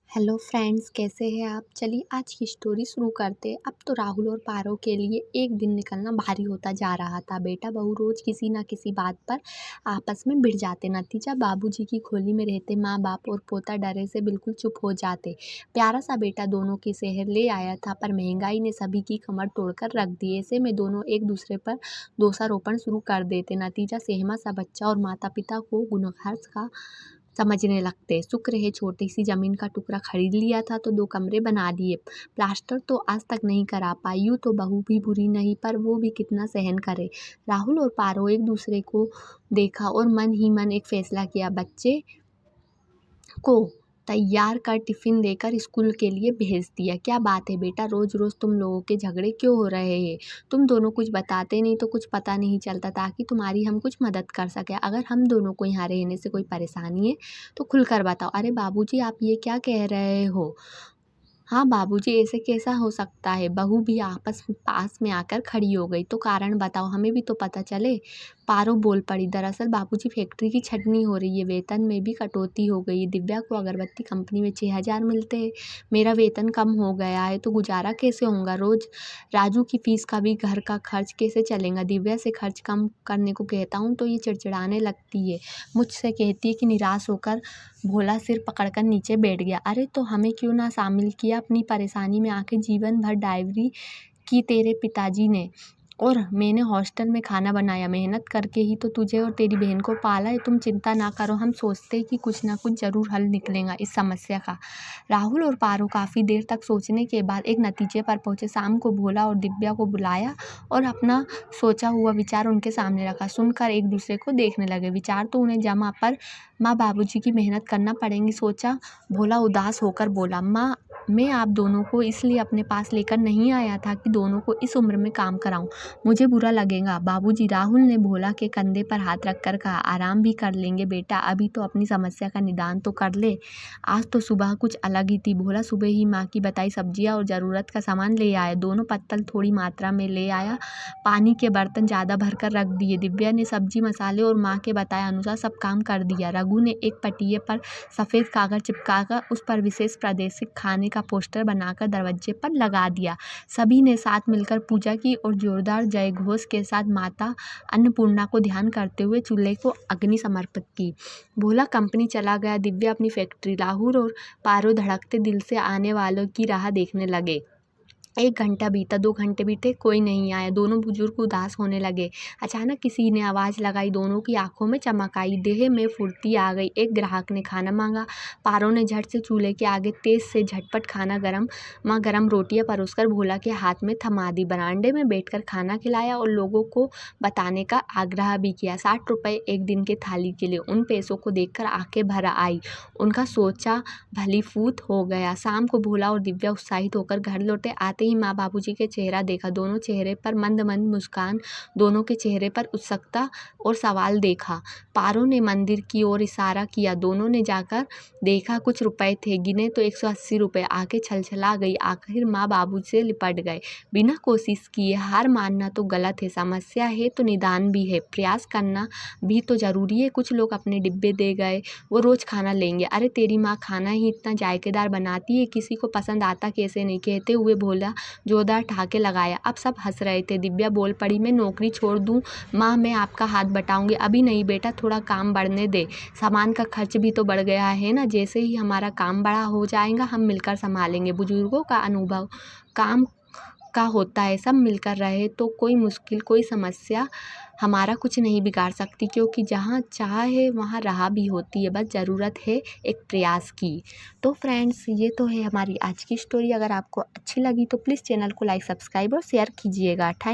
Hello friends, कैसे हैं आप। चलिए आज की स्टोरी शुरू करते हैं। अब तो राहुल और पारो के लिए एक दिन निकलना भारी होता जा रहा था। बेटा बहू रोज किसी ना किसी बात पर आपस में भिड़ जाते। नतीजा बाबूजी की खोली में रहते माँ बाप और पोता डरे से बिल्कुल चुप हो जाते। प्यारा सा बेटा दोनों की सेहर ले आया था, पर महंगाई ने सभी की कमर तोड़कर रख दी। ऐसे में दोनों एक दूसरे पर दोषारोपण शुरू कर देते। नतीजा सहमा सा बच्चा और माता पिता को गुनहगार का समझने लगते। शुक्र है छोटी सी जमीन का टुकड़ा खरीद लिया था तो 2 कमरे बना लिए। प्लास्टर तो आज तक नहीं करा पाई। यूँ तो बहू भी बुरी नहीं, पर वो भी कितना सहन करे। राहुल और पारो एक दूसरे को देखा और मन ही मन एक फैसला किया। बच्चे को तैयार कर टिफिन देकर स्कूल के लिए भेज दिया। क्या बात है बेटा, रोज रोज तुम लोगों के झगड़े क्यों हो रहे हैं। तुम दोनों कुछ बताते नहीं तो कुछ पता नहीं चलता, ताकि तुम्हारी हम कुछ मदद कर सके। अगर हम दोनों को यहाँ रहने से कोई परेशानी है तो खुलकर बताओ। अरे बाबूजी, आप ये क्या कह रहे हो। हाँ बाबूजी, ऐसे कैसा हो सकता है। बहू भी पास में आकर खड़ी हो गई। तो कारण बताओ, हमें भी तो पता चले। पारो बोल पड़ी। दरअसल बाबूजी, फैक्ट्री की छटनी हो रही है, वेतन में भी कटौती हो गई है। दिव्या को अगरबत्ती कंपनी में 6,000 मिलते हैं, मेरा वेतन कम हो गया है, तो गुजारा कैसे होगा। रोज राजू की फीस का भी, घर का खर्च कैसे चलेगा। दिव्या से खर्च कम करने को कहता हूँ तो ये चिड़चिड़ाने लगती है। मुझसे कहती है कि निराश होकर भोला सिर पकड़कर नीचे बैठ गया। अरे तो हमें क्यों ना शामिल किया अपनी परेशानी में। आके जीवन भर ड्राइवरी की तेरे पिताजी ने, और मैंने हॉस्टल में खाना बनाया। मेहनत करके ही तो तुझे और तेरी बहन को पाला है। तुम चिंता ना करो, हम सोचते हैं कि कुछ ना कुछ ज़रूर हल निकलेगा इस समस्या का। राहुल और पारो काफ़ी देर तक सोचने के बाद एक नतीजे पर पहुंचे। शाम को भोला और दिव्या को बुलाया और अपना सोचा हुआ विचार उनके सामने रखा। सुनकर एक दूसरे को देखने लगे। विचार तो उन्हें जमा, पर माँ बाबूजी की मेहनत करना पड़ेगी, सोचा। भोला उदास होकर बोला, माँ मैं आप दोनों को इसलिए अपने पास लेकर नहीं आया था कि दोनों को इस उम्र में काम कराऊं। मुझे बुरा लगेगा। बाबूजी, राहुल ने भोला के कंधे पर हाथ रखकर कहा, आराम भी कर लेंगे बेटा, अभी तो अपनी समस्या का निदान तो कर ले। आज तो सुबह कुछ अलग ही थी। भोला सुबह ही माँ की बताई सब्जियाँ और ज़रूरत का सामान ले आया। दोनों पत्तल थोड़ी मात्रा में ले आया, पानी के बर्तन ज़्यादा भरकर रख दिए। दिव्या ने सब्जी मसाले और माँ के बताए अनुसार सब काम कर दिया। रघु ने एक पटिये पर सफ़ेद कागज़ चिपकाकर उस पर विशेष प्रादेशिक खाने का पोस्टर बनाकर दरवाजे पर लगा दिया। सभी ने साथ मिलकर पूजा की और जोरदार जय घोष के साथ माता अन्नपूर्णा को ध्यान करते हुए चूल्हे को अग्नि समर्पित की। भोला कंपनी चला गया, दिव्या अपनी फैक्ट्री। राहुल और पारो धड़कते दिल से आने वालों की राह देखने लगे। 1 घंटा बीता, 2 घंटे बीते, कोई नहीं आया। दोनों बुजुर्ग उदास होने लगे। अचानक किसी ने आवाज़ लगाई। दोनों की आंखों में चमक आई, देह में फुर्ती आ गई। एक ग्राहक ने खाना मांगा। पारो ने झट से चूल्हे के आगे तेज से झटपट खाना गरम रोटियां परोसकर भोला के हाथ में थमा दी। बरामदे में बैठकर खाना खिलाया और लोगों को बताने का आग्रह भी किया। 60 रुपये एक दिन के थाली के लिए। उन पैसों को देखकर आंखें भर आई। उनका सोचा भली फूट हो गया। शाम को भोला और दिव्या उत्साहित होकर घर लौटे। आते ही माँ बाबूजी के चेहरा देखा। दोनों चेहरे पर मंद मंद मुस्कान, दोनों के चेहरे पर उत्सुकता और सवाल देखा। पारो ने मंदिर की ओर इशारा किया। दोनों ने जाकर देखा, कुछ रुपए थे, गिने तो 180 रुपये। आंखें छलछला गई। आखिर माँ बाबू से लिपट गए। बिना कोशिश किए हार मानना तो गलत है। समस्या है तो निदान भी है, प्रयास करना भी तो जरूरी है। कुछ लोग अपने डिब्बे दे गए, वो रोज खाना लेंगे। अरे तेरी माँ खाना ही इतना जायकेदार बनाती है, किसी को पसंद आता कैसे नहीं। कहते हुए भोला जोरदार ठहाके लगाया। अब सब हंस रहे थे। दिव्या बोल पड़ी, मैं नौकरी छोड़ दूं माँ, मैं आपका हाथ बटाऊंगी। अभी नहीं बेटा, थोड़ा काम बढ़ने दे, सामान का खर्च भी तो बढ़ गया है ना। जैसे ही हमारा काम बड़ा हो जाएगा हम मिलकर संभालेंगे। बुजुर्गों का अनुभव काम का होता है, सब मिलकर रहे तो कोई मुश्किल, कोई समस्या हमारा कुछ नहीं बिगाड़ सकती, क्योंकि जहाँ चाह है वहाँ राह भी होती है। बस ज़रूरत है एक प्रयास की। तो फ्रेंड्स, ये तो है हमारी आज की स्टोरी। अगर आपको अच्छी लगी तो प्लीज़ चैनल को लाइक, सब्सक्राइब और शेयर कीजिएगा। थैंक